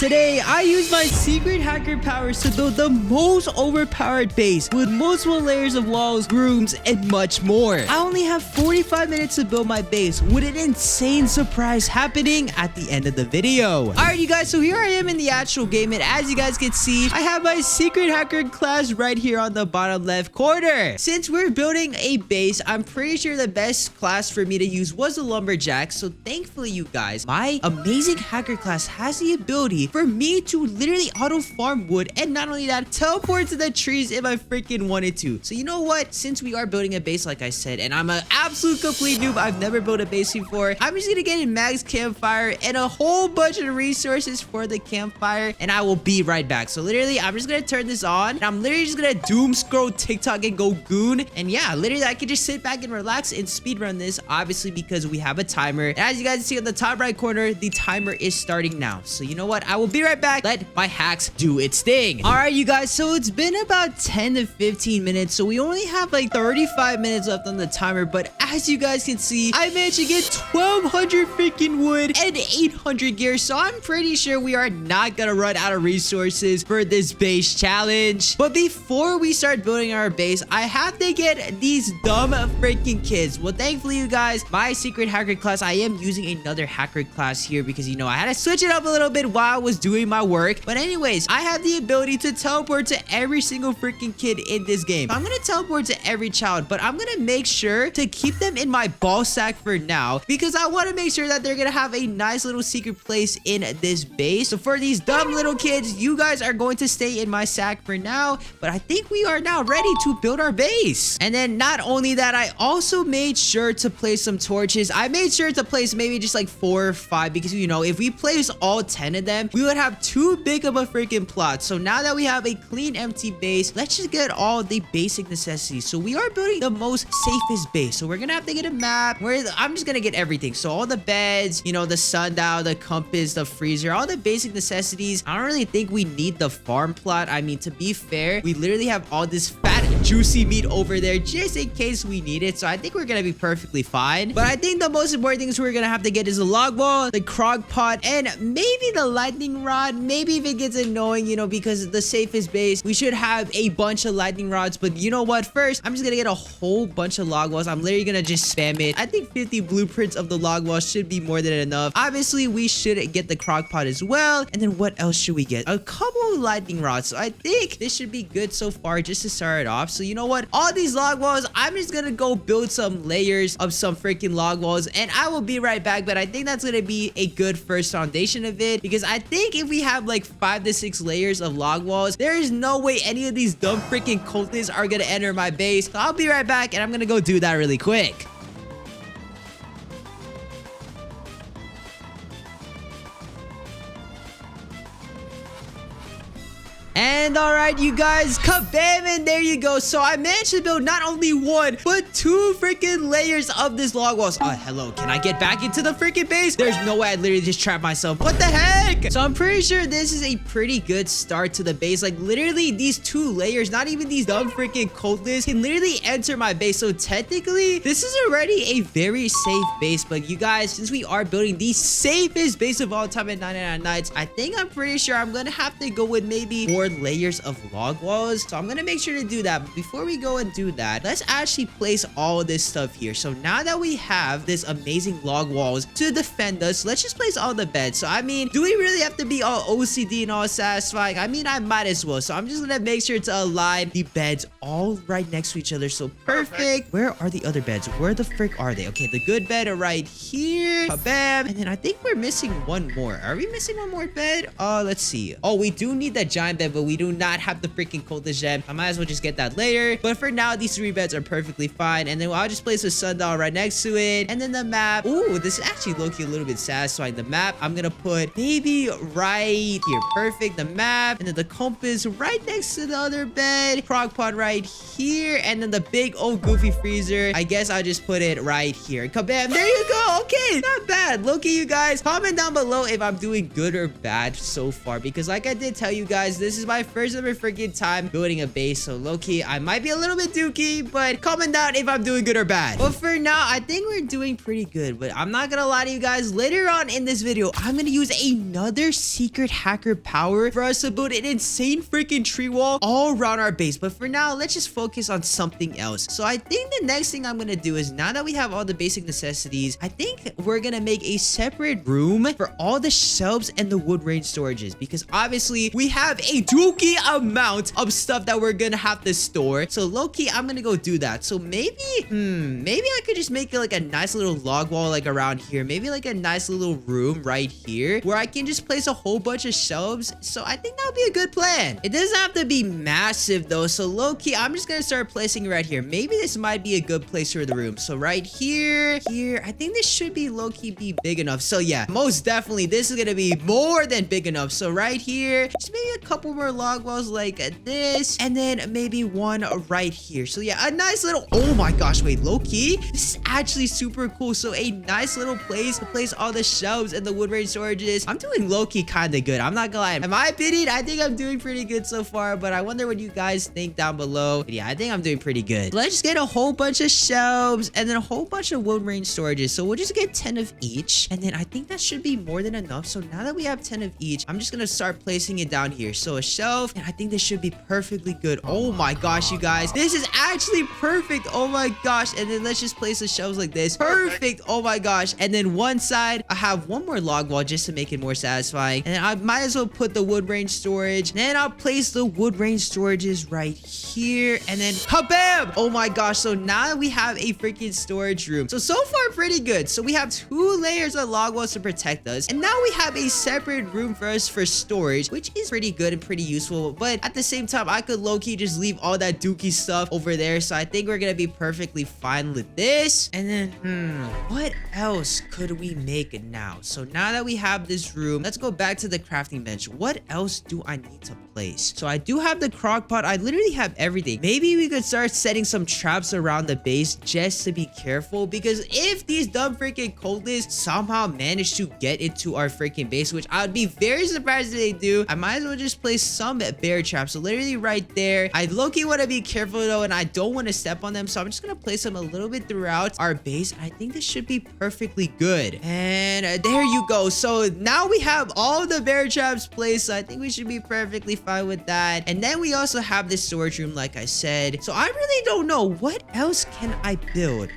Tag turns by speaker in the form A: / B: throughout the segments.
A: Today, I use my secret hacker powers to build the most overpowered base with multiple layers of walls, rooms, and much more. I only have 45 minutes to build my base with an insane surprise happening at the end of the video. Alright, you guys, so here I am in the actual game, and as you guys can see, I have my secret hacker class right here on the bottom left corner. Since we're building a base, I'm pretty sure the best class for me to use was a lumberjack, so thankfully, you guys, my amazing hacker class has the ability for me to literally auto farm wood, and not only that, teleport to the trees if I freaking wanted to. So you know what, since we are building a base like I said, and I'm an absolute complete noob, I've never built a base before, I'm just gonna get a max campfire and a whole bunch of resources for the campfire, and I will be right back. So literally, I'm just gonna turn this on, and I'm literally just gonna doom scroll TikTok and go goon, and yeah, literally I can just sit back and relax and speedrun this, obviously because we have a timer. And as you guys see on the top right corner, the timer is starting now. So you know what, I will be right back. Let my hacks do its thing. All right, you guys, so it's been about 10 to 15 minutes, so we only have like 35 minutes left on the timer, but as you guys can see, I managed to get 1200 freaking wood and 800 gear, so I'm pretty sure we are not gonna run out of resources for this base challenge. But before we start building our base, I have to get these dumb freaking kids. Well, thankfully, you guys, my secret hacker class, I am using another hacker class here because, you know, I had to switch it up a little bit while I was doing my work. But anyways, I have the ability to teleport to every single freaking kid in this game. I'm gonna teleport to every child, but I'm gonna make sure to keep them in my ball sack for now because I want to make sure that they're gonna have a nice little secret place in this base. So for these dumb little kids, you guys are going to stay in my sack for now, but I think we are now ready to build our base. And then not only that, I also made sure to place some torches. I made sure to place maybe just like 4 or 5 because, you know, if we place all 10 of them, we would have too big of a freaking plot. So now that we have a clean empty base, let's just get all the basic necessities. So we are building the most safest base, so we're gonna have to get a map where I'm just gonna get everything. So all the beds, you know, the sundial, the compass, the freezer, all the basic necessities. I don't really think we need the farm plot. I mean, to be fair, we literally have all this fat juicy meat over there just in case we need it, so I think we're gonna be perfectly fine. But I think the most important things we're gonna have to get is the log wall, the crock pot, and maybe the lightning rod. Maybe if it gets annoying, you know, because the safest base, we should have a bunch of lightning rods. But you know what, first I'm just gonna get a whole bunch of log walls. I'm literally gonna just spam it. I think 50 blueprints of the log wall should be more than enough. Obviously, we should get the crock pot as well. And then what else should we get? A couple of lightning rods. So I think this should be good so far just to start it off. So you know what, all these log walls, I'm just gonna go build some layers of some freaking log walls, and I will be right back. But I think that's gonna be a good first foundation of it, because I think if we have like 5 to 6 layers of log walls, there is no way any of these dumb freaking cultists are gonna enter my base. So I'll be right back, and I'm gonna go do that really quick. And all right, you guys, kabam, and there you go. So I managed to build not only 1, but 2 freaking layers of this log walls. Hello, can I get back into the freaking base? There's no way, I literally just trapped myself. What the heck? So I'm pretty sure this is a pretty good start to the base. Like literally these 2 layers, not even these dumb freaking cultists can literally enter my base. So technically, this is already a very safe base. But you guys, since we are building the safest base of all time at 99 nights, I think I'm pretty sure I'm gonna have to go with maybe 4 layers of log walls. So I'm gonna make sure to do that. But before we go and do that, let's actually place all this stuff here. So now that we have this amazing log walls to defend us, let's just place all the beds. So I mean, do we really have to be all OCD and all satisfying? I mean, I might as well. So I'm just gonna make sure to align the beds all right next to each other. So perfect. Where are the other beds? Where the frick are they? Okay, the good bed are right here. Bam. And then I think we're missing one more. Are we missing one more bed? Let's see. Oh, we do need that giant bed, but we do not have the freaking cultist gem. I might as well just get that later. But for now, these 3 beds are perfectly fine. And then I'll just place a sundial right next to it. And then the map. Ooh, this is actually low-key a little bit satisfying. The map, I'm gonna put maybe right here. Perfect. The map. And then the compass right next to the other bed. Crock pot right here. And then the big old goofy freezer. I guess I'll just put it right here. Kabam. There you go. Okay. Not bad. Look-key, you guys. Comment down below if I'm doing good or bad so far. Because like I did tell you guys, this is my first ever freaking time building a base. So low-key, I might be a little bit dookie, but comment down if I'm doing good or bad. But for now, I think we're doing pretty good. But I'm not gonna lie to you guys. Later on in this video, I'm gonna use another secret hacker power for us to build an insane freaking tree wall all around our base. But for now, let's just focus on something else. So I think the next thing I'm gonna do is, now that we have all the basic necessities, I think we're gonna make a separate room for all the shelves and the wood range storages, because obviously we have a dookie amount of stuff that we're gonna have to store. So low-key, I'm gonna go do that. So maybe I could just make it like a nice little log wall like around here, maybe like a nice little room right here where I can just place a whole bunch of shelves. So I think that would be a good plan. It doesn't have to be massive though, so low-key, I'm just gonna start placing it right here. Maybe this might be a good place for the room. So right here, I think this should be low-key be big enough. So yeah, most definitely this is gonna be more than big enough. So right here, just maybe a couple more log walls like this, and then maybe one right here. So yeah, a nice little, oh my gosh, wait, low-key, this is actually super cool. So a nice little place to place all the shelves and the wood range storages. I'm doing low-key kind of good, I'm not gonna lie. In my opinion, I think I'm doing pretty good so far, but I wonder what you guys think down below. But yeah, I think I'm doing pretty good. Let's just get a whole bunch of shelves and then a whole bunch of wood range storages. So we'll just get 10 of each, and then I think that should be more than enough. So now that we have 10 of each, I'm just gonna start placing it down here. So a shelf, and I think this should be perfectly good. Oh my gosh, you guys, this is actually perfect. Oh my gosh. And then let's just place the shelves like this. Perfect. Oh my gosh. And then one side, I have one more log wall just to make it more satisfying, and then I might as well put the wood range storage. Then I'll place the wood range storages right here, and then kabam! Oh my gosh. So now we have a freaking storage room. So far pretty good. So we have 2 layers of log walls to protect us, and now we have a separate room for us for storage, which is pretty good and pretty useful. But at the same time, I could low-key just leave all that dookie stuff over there. So I think we're gonna be perfectly fine with this. And then what else could we make now? So now that we have this room, let's go back to the crafting bench. What else do I need to place? So I do have the crock pot. I literally have everything. Maybe we could start setting some traps around the base just to be careful, because if these dumb freaking cultists somehow manage to get into our freaking base, which I would be very surprised if they do, I might as well just place some bear traps. So literally right there. I low-key want to be careful though, and I don't want to step on them, so I'm just gonna place them a little bit throughout our base. I think this should be perfectly good. And there you go. So now we have all the bear traps placed, so I think we should be perfectly fine with that. And then we also have this storage room, like I said. So I really don't know, what else can I build?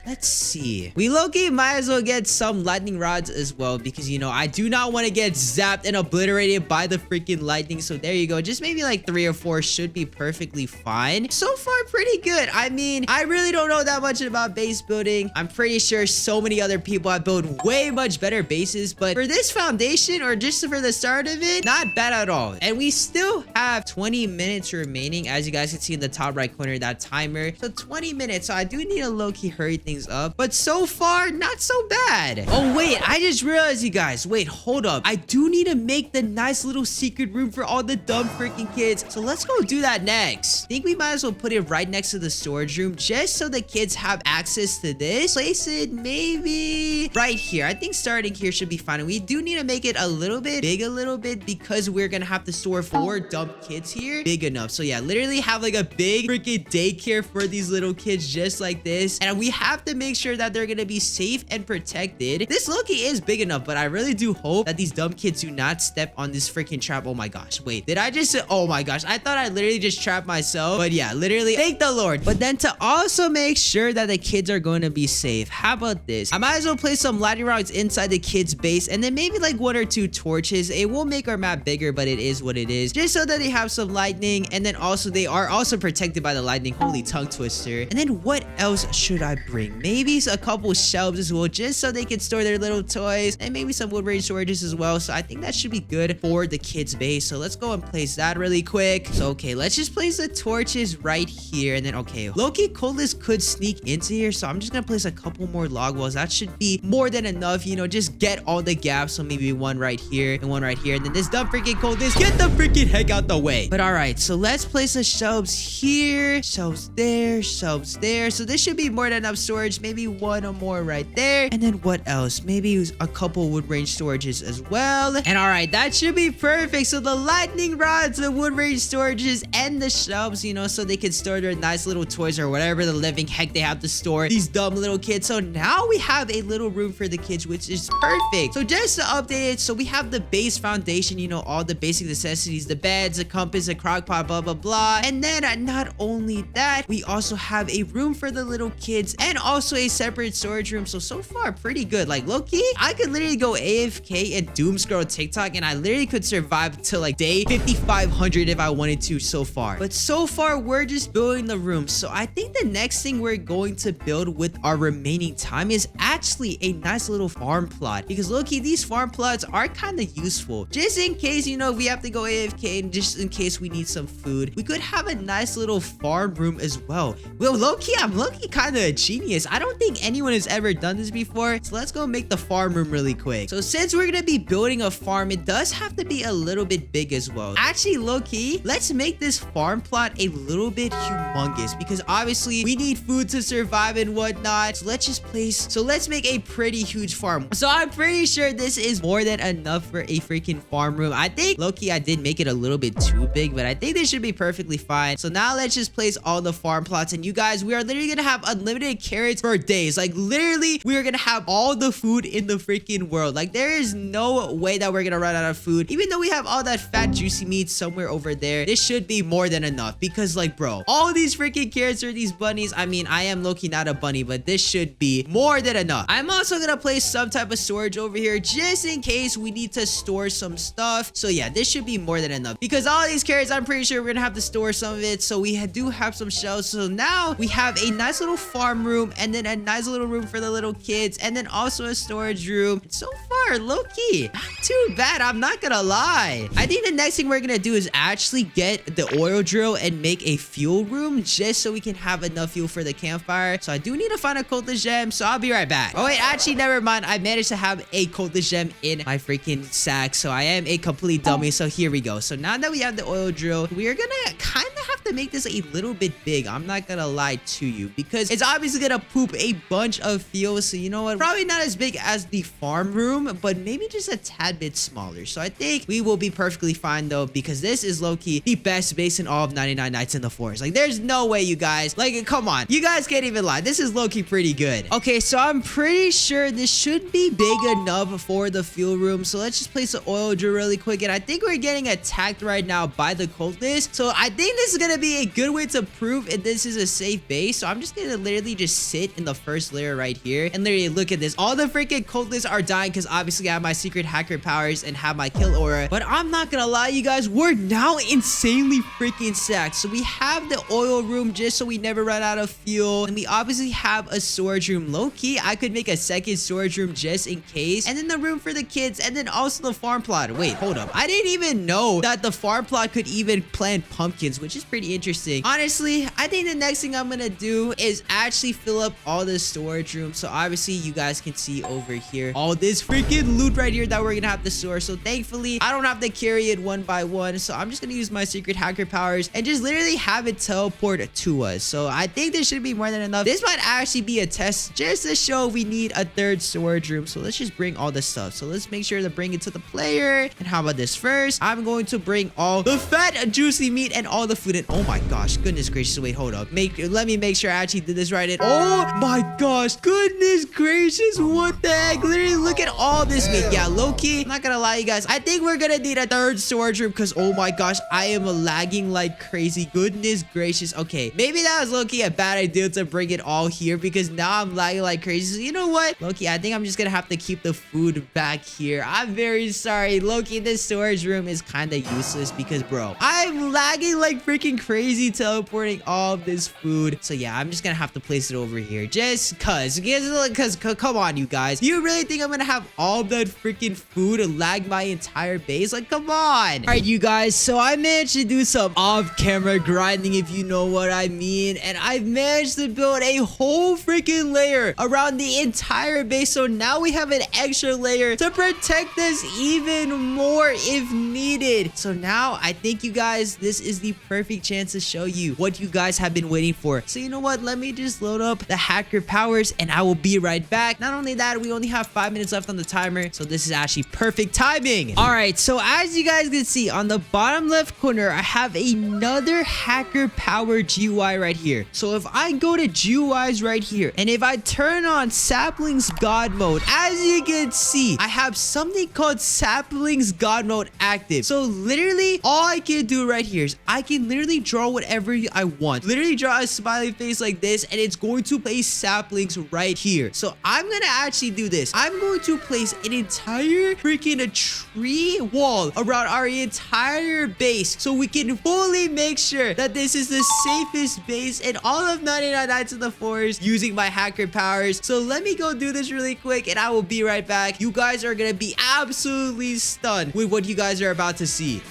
A: Let's see. We low-key might as well get some lightning rods as well, because you know I do not want to get zapped and obliterated by the freaking lightning. So there you go. Just maybe like 3 or 4 should be perfectly fine. So far pretty good. I mean, I really don't know that much about base building. I'm pretty sure so many other people have built way much better bases, but for this foundation, or just for the start of it, not bad at all. And we still have 20 minutes remaining, as you guys can see in the top right corner, that timer. So 20 minutes. So I do need to low-key hurry things up, but so far not so bad. Oh wait, I just realized, you guys, wait, hold up. I do need to make the nice little secret room for all the dumb freaking kids. So let's go do that next. I think we might as well put it right next to the storage room, just so the kids have access to this. Place it maybe right here. I think starting here should be fine. And we do need to make it a little bit big, because we're gonna have to store 4 dumb kids here. Big enough. So yeah, literally have like a big freaking daycare for these little kids, just like this. And we have to make sure that they're gonna be safe and protected. This low-key is big enough, but I really do hope that these dumb kids do not step on this freaking trap. Oh my gosh, wait, did I just, oh my gosh, I thought I literally just trapped myself. But yeah, literally, thank the Lord. But then to also make sure that the kids are going to be safe, how about this? I might as well place some lightning rods inside the kids base, and then maybe like 1 or 2 torches. It will make our map bigger, but it is what it is, just so that they have some lightning, and then also they are also protected by the lightning. Holy tongue twister. And then what else should I bring? Maybe a couple shelves as well, just so they can store their little toys, and maybe some wood range storages as well. So I think that should be good for the kids base. So let's go and place that really quick. So okay, let's just place the torches right here, and then okay, low-key cultists could sneak into here, so I'm just gonna place a couple more log walls. That should be more than enough, you know, just get all the gaps. So maybe one right here and one right here, and then this dumb freaking cultist, get the freaking heck out the way. But all right, so let's place the shelves here, shelves there, shelves there. So this should be more than enough storage. Maybe 1 or more right there, and then what else? Maybe a couple wood range storages as well. And all right, that should be perfect. So the light lightning rods, the wood range storages, and the shelves, you know, so they can store their nice little toys or whatever the living heck they have to store. These dumb little kids. So now we have a little room for the kids, which is perfect. So just to update it, so we have the base foundation, you know, all the basic necessities, the beds, the compass, the crock pot, blah, blah, blah. And then not only that, we also have a room for the little kids and also a separate storage room. So far, pretty good. Like, low-key, I could literally go AFK and doom scroll TikTok, and I literally could survive till like day 5,500 if I wanted to so far. But so far, we're just building the room. So I think the next thing we're going to build with our remaining time is actually a nice little farm plot, because low-key, these farm plots are kind of useful. Just in case, you know, we have to go AFK, and just in case we need some food, we could have a nice little farm room as well. Well, low-key, I'm low-key kind of a genius. I don't think anyone has ever done this before. So let's go make the farm room really quick. So since we're gonna be building a farm, it does have to be a little bit big as well. Actually, low-key, let's make this farm plot a little bit humongous, because obviously we need food to survive and whatnot. So let's make a pretty huge farm. So I'm pretty sure this is more than enough for a freaking farm room. I think low-key I did make it a little bit too big, but I think this should be perfectly fine. So now let's just place all the farm plots, and you guys, we are literally gonna have unlimited carrots for days. Like, literally, we are gonna have all the food in the freaking world. Like, there is no way that we're gonna run out of food. Even though we have all that fat juicy meat somewhere over there, this should be more than enough, because like, bro, all these freaking carrots are these bunnies. I mean, I am low-key not a bunny, but this should be more than enough. I'm also gonna place some type of storage over here just in case we need to store some stuff. So yeah, this should be more than enough, because all these carrots, I'm pretty sure we're gonna have to store some of it. So we do have some shelves. So now we have a nice little farm room, and then a nice little room for the little kids, and then also a storage room. So far, low-key, not too bad, I'm not gonna lie. I think the next thing we're gonna do is actually get the oil drill and make a fuel room, just so we can have enough fuel for the campfire. So I do need to find a cultist gem, so I'll be right back. Oh wait, actually, never mind. I managed to have a cultist gem in my freaking sack, so I am a complete dummy. So here we go. So now that we have the oil drill, we are gonna kind of have to make this a little bit big. I'm not gonna lie to you, because it's obviously gonna poop a bunch of fuel. So you know what, probably not as big as the farm room, but maybe just a tad bit smaller. So I think we will be perfectly fine though, because this is low-key the best base in all of 99 Nights in the Forest. Like, there's no way, you guys, like, come on, you guys can't even lie. This is low-key pretty good. Okay, so I'm pretty sure this should be big enough for the fuel room. So let's just place the oil drill really quick, and I think we're getting attacked right now by the cultists. So I think this is gonna be a good way to prove if this is a safe base. So I'm just gonna literally just sit in the first layer right here, and literally look at this. All the freaking cultists are dying, because obviously I have my secret hacker powers and have my kill aura. But I'm not gonna lie, you guys, we're now insanely freaking stacked. So we have the oil room just so we never run out of fuel, and we obviously have a storage room. Low-key, I could make a second storage room just in case, and then the room for the kids, and then also the farm plot. Wait, hold up, I didn't even know that the farm plot could even plant pumpkins, which is pretty interesting. Honestly, I think the next thing I'm gonna do is actually fill up all the storage rooms. So obviously you guys can see over here all this freaking loot right here that we're gonna have to store. So thankfully I don't have to carry it one by one, so I'm just gonna use my secret hacker powers and just literally have it teleport to us. So I think this should be more than enough. This might actually be a test just to show we need a third storage room. So let's just bring all the stuff. So let's make sure to bring it to the player. And how about this first? I'm going to bring all the fat juicy meat and all the food. And oh my gosh, goodness gracious, wait, hold up, let me make sure I actually did this right. And oh my gosh, goodness gracious, what the heck, literally look at all this meat. Yeah, low-key, I'm not gonna lie, you guys, I think we're gonna need a third storage room, because oh my gosh, I am lagging like crazy. Goodness gracious. Okay, maybe that was low-key a bad idea to bring it all here, because now I'm lagging like crazy. So you know what, low-key, I think I'm just gonna have to keep the food back here. I'm very sorry, low-key, this storage room is kind of useless, because bro, I'm lagging like freaking crazy teleporting all of this food. So yeah, I'm just gonna have to place it over here just because come on, you guys, you really think I'm gonna have all that freaking food and lag my entire base? Like, come on. All right, you guys, so I managed to do some off-camera grinding, if you know what I mean, and I've managed to build a whole freaking layer around the entire base. So now we have an extra layer to protect us even more if needed. So now I think, you guys, this is the perfect chance to show you what you guys have been waiting for. So you know what? Let me just load up the hacker powers and I will be right back. Not only that, we only have 5 minutes left on the timer, so this is actually perfect timing. All right, so as you guys can see on the bottom left corner, I have another hacker power GUI right here. So if I go to GUIs right here, and if I turn on Saplings God mode, as you can see, I have something called Saplings God mode active. So literally all I can do right here is I can literally draw whatever I want. Literally draw a smiley face like this, and it's going to place saplings right here. So I'm gonna actually do this. I'm going to place an entire freaking tree wall around our entire base, so we can fully make sure that this is the safest base in all of 99 Nights in the Forest using my hacker powers. So let me go do this really quick and I will be right back. You guys are gonna be absolutely stunned with what you guys are about to see.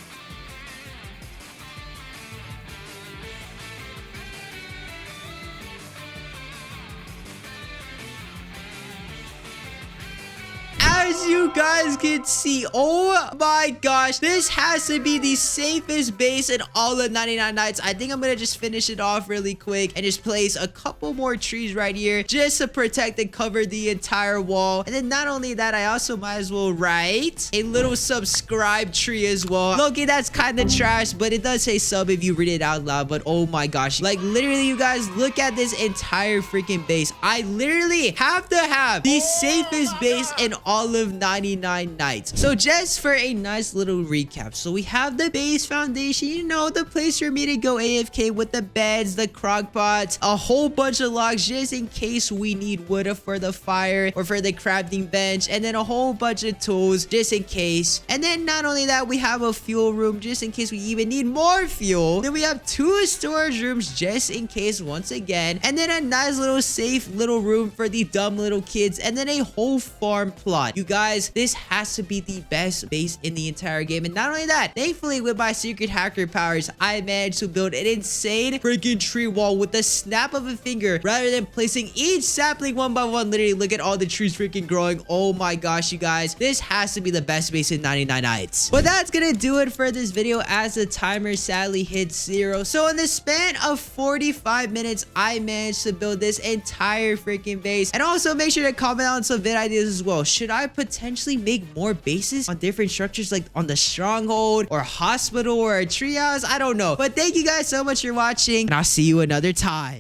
A: As you guys can see, oh my gosh, this has to be the safest base in all of 99 Nights. I think I'm gonna just finish it off really quick and just place a couple more trees right here just to protect and cover the entire wall. And then not only that, I also might as well write a little subscribe tree as well. Okay, that's kind of trash, but it does say sub if you read it out loud. But oh my gosh, like literally, you guys, look at this entire freaking base. I literally have to have the safest base in all of 99 Nights. So just for a nice little recap, so we have the base foundation, you know, the place for me to go AFK with the beds, the crock pots, a whole bunch of logs just in case we need wood for the fire or for the crafting bench, and then a whole bunch of tools just in case. And then not only that, we have a fuel room just in case we even need more fuel. Then we have 2 storage rooms just in case once again, and then a nice little safe little room for the dumb little kids, and then a whole farm plot. You guys, this has to be the best base in the entire game. And not only that, thankfully with my secret hacker powers, I managed to build an insane freaking tree wall with the snap of a finger rather than placing each sapling one by one. Literally, look at all the trees freaking growing. Oh my gosh, you guys, this has to be the best base in 99 Nights. But that's gonna do it for this video as the timer sadly hit 0. So in the span of 45 minutes, I managed to build this entire freaking base. And also make sure to comment on some vid ideas as well. Should I potentially make more bases on different structures, like on the stronghold or hospital or a treehouse? I don't know. But thank you guys so much for watching, and I'll see you another time.